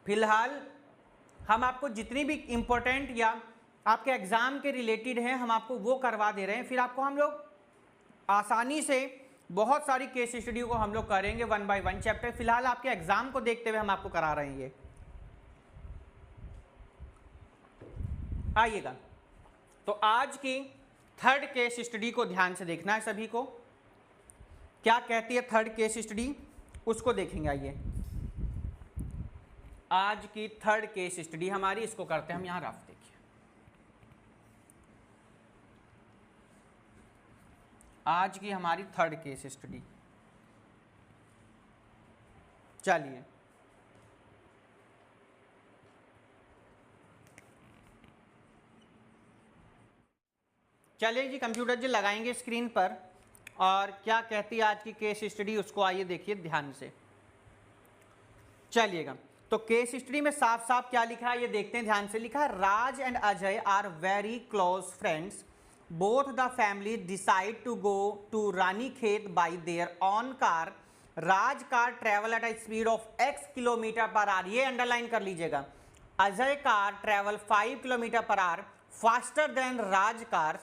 फिलहाल हम आपको जितनी भी इंपॉर्टेंट या आपके एग्जाम के रिलेटेड हैं हम आपको वो करवा दे रहे हैं, फिर आपको हम लोग आसानी से बहुत सारी केस स्टडी को हम लोग करेंगे 1 बाय 1 चैप्टर। फिलहाल आपके एग्जाम को देखते हुए हम आपको करा रहे हैं ये। आइएगा, तो आज की थर्ड केस स्टडी को ध्यान से देखना है सभी को, क्या कहती है थर्ड केस स्टडी, उसको देखेंगे। आइए आज की थर्ड केस स्टडी हमारी, इसको करते हैं हम यहाँ रफ। देखिए आज की हमारी थर्ड केस स्टडी, चलिए चलिए जी, कंप्यूटर जी लगाएंगे स्क्रीन पर, और क्या कहती है आज की केस स्टडी उसको आइए देखिए ध्यान से। चलिएगा, तो केस स्टडी में साफ साफ क्या लिखा है ये देखते हैं ध्यान से। लिखा है Raj and Ajay are very close friends, both the family decide to go to Ranikhet by their own car. Raj car travel at a speed of x km/h, ये अंडरलाइन कर लीजिएगा। Ajay car travel 5 km/h faster than Raj car.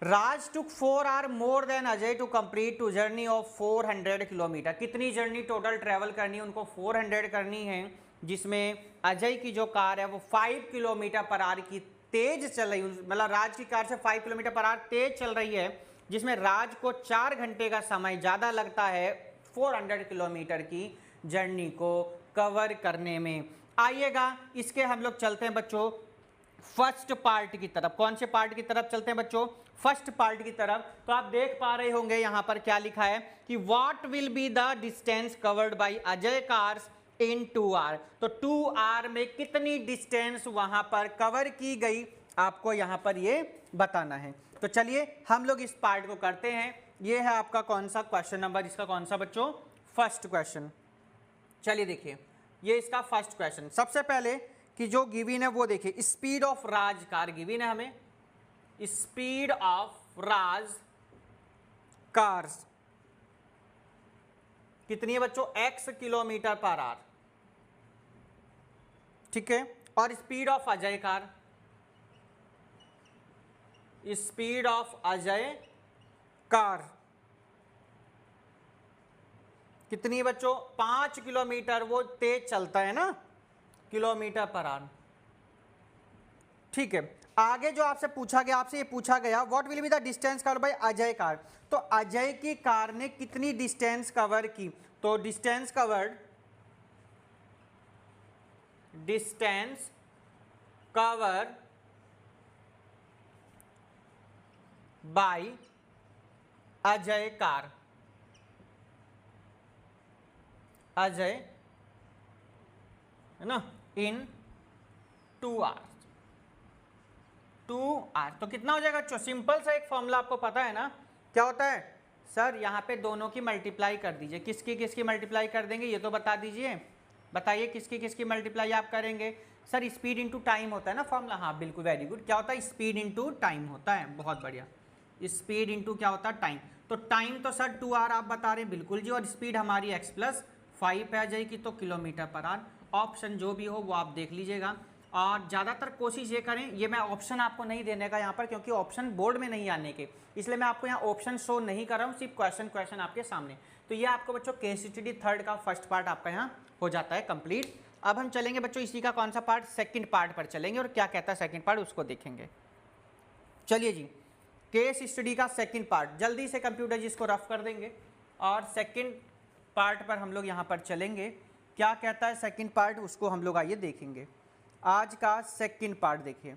Raj took 4 hours more than Ajay to complete to journey of 400 kilometre. कितनी journey total travel करनी है उनको, 400 करनी है, जिसमें अजय की जो कार है वो 5 km/h की तेज चल रही, मतलब राज की कार से 5 km/h तेज चल रही है, जिसमें राज को 4 घंटे का समय ज़्यादा लगता है 400 किलोमीटर की जर्नी को कवर करने में। आइएगा इसके हम लोग चलते हैं बच्चों फर्स्ट पार्ट की तरफ। कौन से पार्ट की तरफ चलते हैं बच्चों, फर्स्ट पार्ट की तरफ। तो आप देख पा रहे होंगे यहाँ पर क्या लिखा है कि what will be the distance covered by Ajay cars in 2 hours। तो 2 hours में कितनी डिस्टेंस वहां पर कवर की गई आपको यहाँ पर ये बताना है। तो चलिए हम लोग इस पार्ट को करते हैं। ये है आपका कौन सा क्वेश्चन नंबर, इसका कौन सा बच्चों, फर्स्ट क्वेश्चन। चलिए देखिए ये इसका फर्स्ट क्वेश्चन। सबसे पहले कि जो गिवन है वो देखिए, speed of Raj car given है हमें, स्पीड ऑफ राज कार्स कितनी है बच्चों, x km/h, ठीक है। और speed of Ajay car, speed of Ajay car कितनी है बच्चों, 5 किलोमीटर वो तेज चलता है ना, km/h, ठीक है। आगे जो आपसे पूछा गया, आपसे ये पूछा गया what will be the distance covered by Ajay car. तो अजय की कार ने कितनी डिस्टेंस कवर की, तो distance covered distance cover by Ajay car, Ajay है ना, इन 2 आवर्स, 2 आवर्स। तो कितना हो जाएगा बच्चों? सिंपल सा एक फॉर्मूला आपको पता है ना, क्या होता है सर? यहाँ पे दोनों की मल्टीप्लाई कर दीजिए। किसकी किसकी मल्टीप्लाई कर देंगे ये तो बता दीजिए, बताइए किसकी किसकी मल्टीप्लाई आप करेंगे? सर स्पीड इनटू टाइम होता है ना फॉर्मूला। हाँ बिल्कुल, वेरी गुड। क्या होता है? स्पीड इनटू टाइम होता है, बहुत बढ़िया। स्पीड इनटू क्या होता है? टाइम। तो टाइम तो सर 2 आवर आप बता रहे हैं, बिल्कुल जी। और स्पीड हमारी x + 5 पे आ जाएगी, तो किलोमीटर पर आवर। ऑप्शन जो भी हो वो आप देख लीजिएगा, और ज़्यादातर कोशिश ये करें, ये मैं ऑप्शन आपको नहीं देने का यहाँ पर, क्योंकि ऑप्शन बोर्ड में नहीं आने के, इसलिए मैं आपको यहाँ ऑप्शन शो नहीं कर रहा हूँ, सिर्फ क्वेश्चन आपके सामने। तो ये आपको बच्चों केस स्टडी 3 का फर्स्ट पार्ट आपका यहाँ हो जाता है कंप्लीट। अब हम चलेंगे बच्चों इसी का कौन सा पार्ट? सेकंड पार्ट पर चलेंगे, और क्या कहता है सेकंड पार्ट उसको देखेंगे। चलिए जी, केस स्टडी का सेकंड पार्ट, जल्दी से कंप्यूटर जी इसको रफ कर देंगे, और सेकंड पार्ट पर हम लोग यहाँ पर चलेंगे। क्या कहता है सेकंड पार्ट, उसको हम लोग आइए देखेंगे। आज का सेकंड पार्ट देखिए।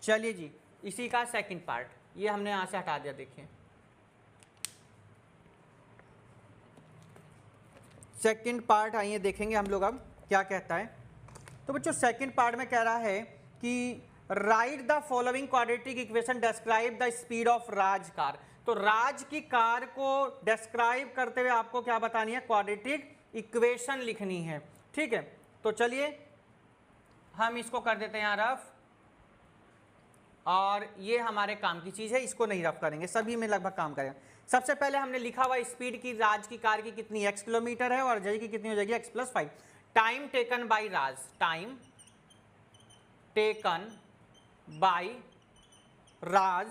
चलिए जी, इसी का सेकंड पार्ट, ये हमने यहाँ से हटा दिया। देखिए सेकंड पार्ट आइए देखेंगे हम लोग अब क्या कहता है। तो बच्चों सेकंड पार्ट में कह रहा है कि right the following quadratic equation describe the speed of Raj car. तो राज की कार को डिस्क्राइब करते हुए आपको क्या बतानी है? क्वाड्रेटिक इक्वेशन लिखनी है, ठीक है। तो चलिए हम इसको कर देते हैं यहाँ रफ, और ये हमारे काम की चीज़ है, इसको नहीं रफ करेंगे, सभी में लगभग काम करेंगे। सबसे पहले हमने लिखा हुआ स्पीड की राज की कार की कितनी x किलोमीटर है, और अजय की कितनी हो जाएगी x + 5। Time taken by Raj, time taken by Raj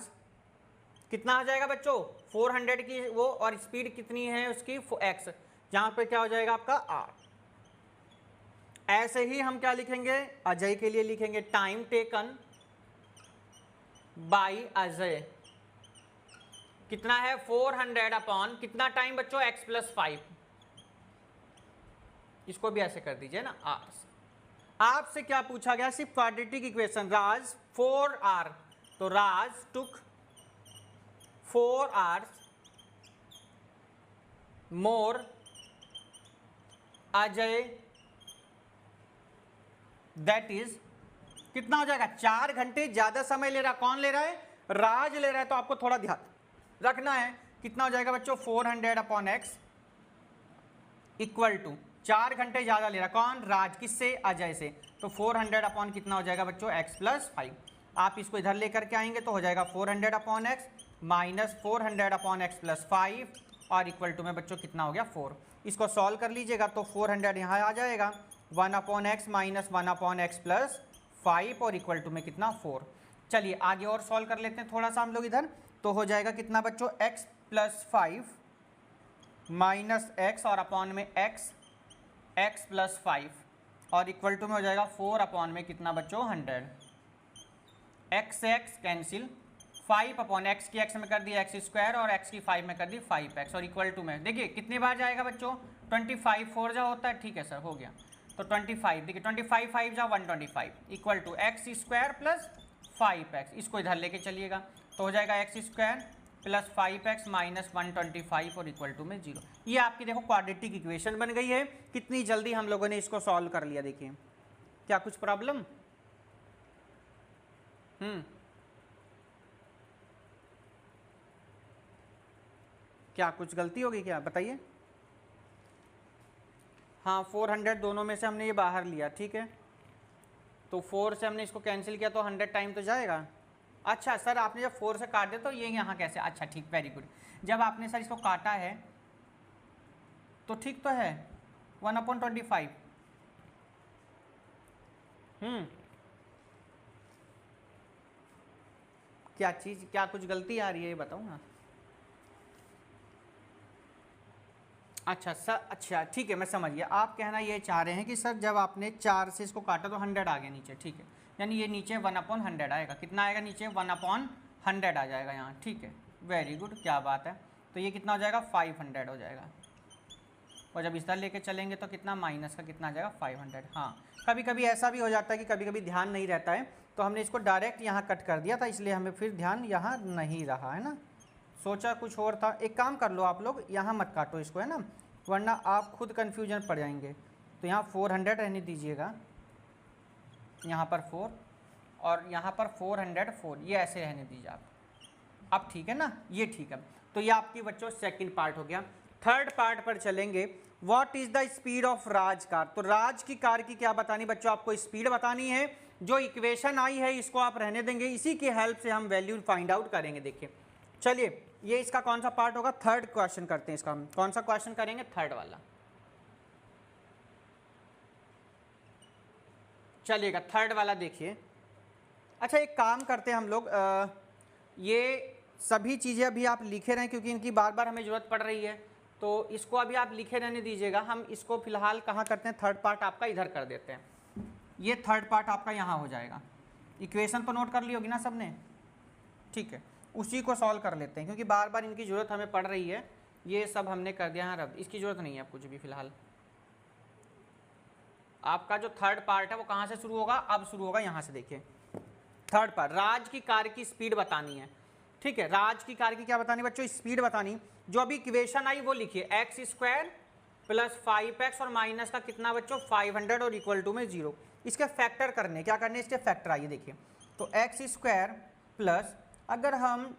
कितना आ जाएगा बच्चों? 400 की वो, और स्पीड कितनी है उसकी? x, जहां पे क्या हो जाएगा आपका r। ऐसे ही हम क्या लिखेंगे? अजय के लिए लिखेंगे टाइम टेकन बाय अजय कितना है? 400 अपॉन कितना टाइम बच्चों? x + 5। इसको भी ऐसे कर दीजिए ना, r। आपसे क्या पूछा गया? सिर्फ क्वाड्रेटिक इक्वेशन। राज 4 आवर, तो राज टुक 4 hours more Ajay, that is कितना हो जाएगा? 4 घंटे ज्यादा समय ले रहा। कौन ले रहा है? राज ले रहा है। तो आपको थोड़ा ध्यान रखना है, कितना हो जाएगा बच्चों? 400 अपॉन x इक्वल टू 4 घंटे ज्यादा ले रहा। कौन? राज। किससे? अजय से। तो 400 अपॉन कितना हो जाएगा बच्चों? x + 5। आप इसको इधर लेकर के आएंगे तो हो जाएगा 400 upon x minus 400 upon x + 5, और इक्वल टू में बच्चों कितना हो गया? 4। इसको सॉल्व कर लीजिएगा तो 400 यहाँ आ जाएगा, 1 upon x minus 1 upon x + 5, और इक्वल टू में कितना? 4। चलिए आगे और सॉल्व कर लेते हैं थोड़ा सा हम लोग इधर। तो हो जाएगा कितना बच्चों? x + 5 माइनस x, और अपॉन में x + 5, और इक्वल टू में हो जाएगा 4 अपॉन में कितना बच्चों? 100। x से x कैंसिल, 5 अपॉन x की x में कर दिया x², और x की 5 में कर दी 5x, और इक्वल टू में देखिए कितनी बार जाएगा बच्चों? 25 4 जा होता है, ठीक है सर, हो गया। तो 25 देखिए 25 5 जा 125 इक्वल टू x² + 5x। इसको इधर लेके चलिएगा तो हो जाएगा x² + 5x माइनस 125, और इक्वल टू में 0। ये आपकी देखो क्वाड्रेटिक इक्वेशन बन गई है। कितनी जल्दी हम लोगों ने इसको सॉल्व कर लिया। देखिए क्या कुछ प्रॉब्लम? क्या कुछ गलती होगी क्या? बताइए। हाँ 400 दोनों में से हमने ये बाहर लिया, ठीक है। तो 4 से हमने इसको कैंसिल किया तो 100 टाइम तो जाएगा। अच्छा सर आपने जब 4 से काट दिया तो ये यहाँ कैसे? अच्छा ठीक, वेरी गुड। जब आपने सर इसको काटा है तो ठीक तो है, 1/25। क्या चीज़, क्या कुछ गलती आ रही है ये बताऊँ ना। अच्छा सर, अच्छा ठीक है मैं समझ गया। आप कहना ये चाह रहे हैं कि सर जब आपने 4 से इसको काटा तो 100 आ गया नीचे, ठीक है। यानी ये नीचे 1/100 आएगा। कितना आएगा नीचे? 1/100 आ जाएगा यहाँ, ठीक है, वेरी गुड, क्या बात है। तो ये कितना हो जाएगा? 500 हो जाएगा। और जब इधर लेके चलेंगे तो कितना माइनस का कितना आ जाएगा 500। हाँ, कभी कभी ऐसा भी हो जाता है कि कभी कभी ध्यान नहीं रहता है, तो हमने इसको डायरेक्ट यहाँ कट कर दिया था, इसलिए हमें फिर ध्यान यहाँ नहीं रहा है ना, सोचा कुछ और था। एक काम कर लो आप लोग, यहाँ मत काटो इसको, है ना, वरना आप खुद कन्फ्यूजन पड़ जाएंगे। तो यहाँ 400 रहने दीजिएगा, यहाँ पर 4 और यहाँ पर 404, ये ऐसे रहने दीजिए आप। अब ठीक है ना, ये ठीक है। तो ये आपकी बच्चों सेकंड पार्ट हो गया। थर्ड पार्ट पर चलेंगे, what is the speed of Raj car. तो राज की कार की क्या बतानी बच्चों, आपको स्पीड बतानी है। जो इक्वेशन आई है इसको आप रहने देंगे, इसी की हेल्प से हम वैल्यू फाइंड आउट करेंगे। देखिए चलिए, ये इसका कौन सा पार्ट होगा, थर्ड क्वेश्चन करते हैं इसका। हम कौन सा क्वेश्चन करेंगे, थर्ड वाला। चलिएगा थर्ड वाला देखिए। अच्छा एक काम करते हैं हम लोग, ये सभी चीज़ें अभी आप लिखे रहें क्योंकि इनकी बार बार हमें ज़रूरत पड़ रही है, तो इसको अभी आप लिखे रहने दीजिएगा। हम इसको फिलहाल कहाँ करते हैं, थर्ड पार्ट आपका इधर कर देते हैं। ये थर्ड पार्ट आपका यहाँ हो जाएगा। इक्वेशन तो नोट कर ली होगी ना सबने, ठीक है, उसी को सॉल्व कर लेते हैं क्योंकि बार बार इनकी ज़रूरत हमें पड़ रही है। ये सब हमने कर दिया है, अब इसकी ज़रूरत नहीं है अब कुछ भी फिलहाल। आपका जो थर्ड पार्ट है वो कहाँ से शुरू होगा, अब शुरू होगा यहाँ से। देखिए थर्ड पार्ट, राज की कार की स्पीड बतानी है, ठीक है। राज की कार की क्या बतानी बच्चों, स्पीड बतानी। जो अभी इक्वेशन आई वो लिखिए, x² + 5x और माइनस का कितना बच्चों 500 और इक्वल टू में 0। इसके फैक्टर करने, क्या करने इसके फैक्टर, आइए देखिए। तो x² प्लस, अगर हम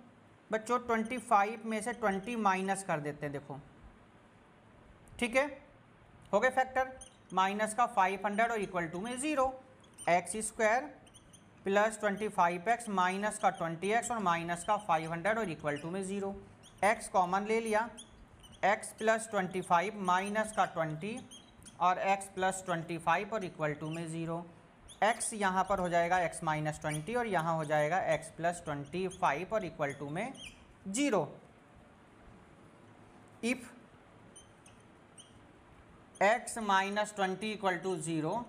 बच्चों 25 में से 20 माइनस कर देते हैं, देखो ठीक है, हो गए फैक्टर, माइनस का 500 और इक्वल टू में 0। x² प्लस 25x माइनस का 20x और माइनस का 500 और इक्वल टू में 0। x कॉमन ले लिया, x प्लस 25 माइनस का 20 और x प्लस 25 और इक्वल टू में 0। x यहाँ पर हो जाएगा x माइनस 20 और यहाँ हो जाएगा x प्लस 25 और इक्वल टू में 0। If x minus 20 equal to 0,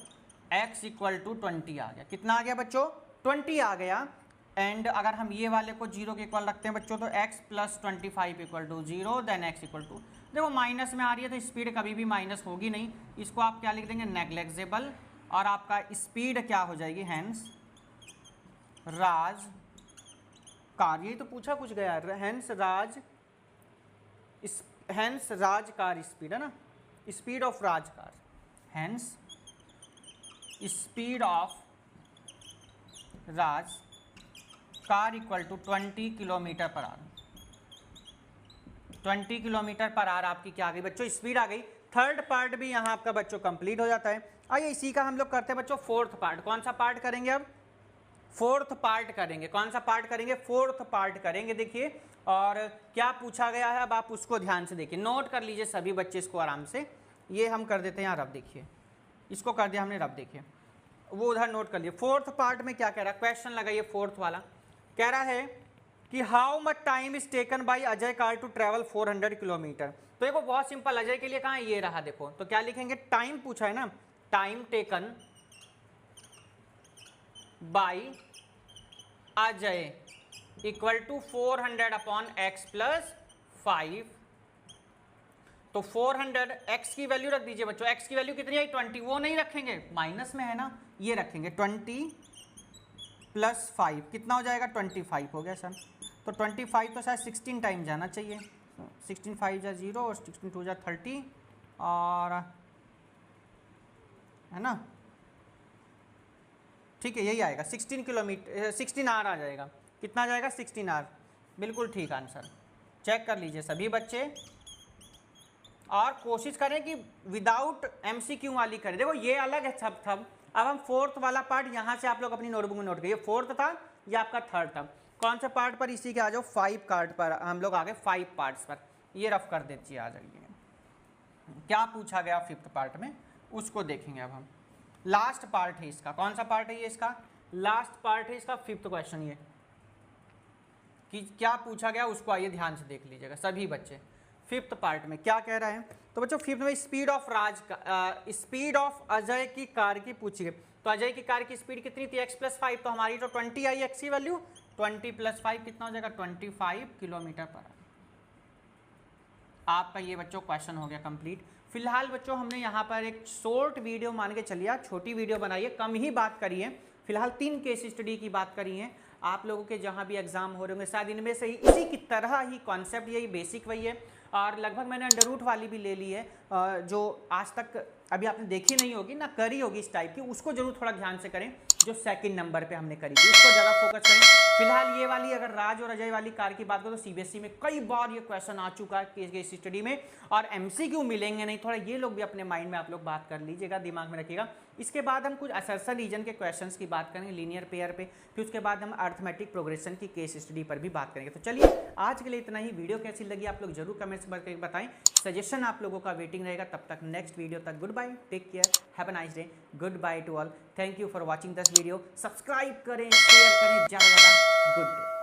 x equal to 20 आ गया। कितना आ गया बच्चों, 20 आ गया। एंड अगर हम ये वाले को 0 के इक्वल रखते हैं बच्चों, तो x plus 25 equal to 0, then x equal to, देखो माइनस में आ रही है तो स्पीड कभी भी माइनस होगी नहीं, इसको आप क्या लिख देंगे, नेग्लेक्जेबल। और आपका स्पीड क्या हो जाएगी, हैंस राज कार, ये तो पूछा कुछ गया, हैंस राज कार स्पीड, है ना, speed of Raj car, hence speed of Raj car equal to 20 kilometre per hour. 20 kilometre per hour आपकी क्या आ गई बच्चों, स्पीड आ गई। थर्ड पार्ट भी यहाँ आपका बच्चों कंप्लीट हो जाता है। आइए इसी का हम लोग करते हैं बच्चों फोर्थ पार्ट। कौन सा पार्ट करेंगे अब, फोर्थ पार्ट करेंगे। कौन सा पार्ट करेंगे, फोर्थ पार्ट करेंगे। देखिए और क्या पूछा गया है अब आप उसको ध्यान से देखिए, नोट कर लीजिए सभी बच्चे इसको आराम से। ये हम कर देते हैं यहाँ, रब देखिए, इसको कर दिया हमने, रब देखिए, वो उधर नोट कर लिए। फोर्थ पार्ट में क्या कह रहा है, क्वेश्चन लगाइए फोर्थ वाला। कह रहा है कि how much time is taken by Ajay car to travel 400 kilometre. तो देखो बहुत सिंपल, अजय के लिए कहाँ है, ये रहा देखो। तो क्या लिखेंगे, टाइम पूछा है ना, time taken by Ajay equal to 400 upon x plus 5। तो 400 x की वैल्यू रख दीजिए बच्चों, x की वैल्यू कितनी आई 20, वो नहीं रखेंगे, माइनस में है ना, ये रखेंगे 20 प्लस 5 कितना हो जाएगा 25 हो गया सर। तो 25 तो शायद 16 टाइम जाना चाहिए, 16 5 जा 0 और 16 2 जा 30 और है ना, ठीक है यही आएगा 16 किलोमीटर, 16 आवर आ जाएगा। कितना आ जाएगा 16 आवर, बिल्कुल ठीक आंसर। चेक कर लीजिए सभी बच्चे और कोशिश करें कि विदाउट MCQ वाली करें। देखो ये अलग है सब अब हम फोर्थ वाला पार्ट यहाँ से आप लोग अपनी नोटबुक में नोट करिए। फोर्थ था ये आपका थर्ड था, कौन सा पार्ट पर, इसी के आ जाओ 5 कार्ड पर, हम लोग आ गए 5 पार्ट्स पर। ये रफ कर दीजिए, आ जाइए। क्या पूछा गया फिफ्थ पार्ट में उसको देखेंगे अब हम। लास्ट पार्ट है इसका, कौन सा पार्ट है ये, इसका लास्ट पार्ट है इसका, फिफ्थ क्वेश्चन ये कि क्या पूछा गया उसको आइए ध्यान से देख लीजिएगा सभी बच्चे। फिफ्थ पार्ट में क्या कह रहा है, तो बच्चों फिफ्थ में speed of speed of Ajay की कार की पूछी गई। तो अजय की कार की स्पीड कितनी थी, x प्लस 5, तो हमारी तो 20 आई x की वैल्यू, 20 प्लस 5 कितना हो जाएगा 25 किलोमीटर पर आवर। आपका ये बच्चों क्वेश्चन हो गया कंप्लीट। फिलहाल बच्चों हमने यहाँ पर एक शॉर्ट वीडियो मान के चलिए, छोटी वीडियो बनाई है, कम ही बात करी है। फिलहाल 3 केस स्टडी की बात करी है। आप लोगों के जहाँ भी एग्जाम हो रहे होंगे शायद इनमें से ही इसी की तरह ही कॉन्सेप्ट, यही बेसिक वही है। और लगभग मैंने अंडर रूट वाली भी ले ली है, जो आज तक अभी आपने देखी नहीं होगी ना करी होगी इस टाइप की, उसको जरूर थोड़ा ध्यान से करें। जो सेकंड नंबर पे हमने करी थी उसको ज़्यादा फोकस करें। फिलहाल ये वाली अगर राज और अजय वाली कार की बात करो तो सीबीएसई में कई बार ये क्वेश्चन आ चुका है केस स्टडी में, और एमसीक्यू मिलेंगे नहीं, थोड़ा ये लोग भी अपने माइंड में आप लोग बात कर लीजिएगा, दिमाग में रखिएगा। इसके बाद हम कुछ असरसन रीजन के क्वेश्चंस की बात करेंगे, लीनियर पेयर पे, फिर उसके बाद हम अर्थमेटिक प्रोग्रेशन की केस स्टडी पर भी बात करेंगे। तो चलिए आज के लिए इतना ही। वीडियो कैसी लगी आप लोग जरूर कमेंट्स करके बताएं, सजेशन आप लोगों का वेटिंग रहेगा। तब तक नेक्स्ट वीडियो तक goodbye, take care, have a nice day, goodbye to all, thank you for watching this video. Subscribe करें, शेयर करें, ज़्यादा गुड डे।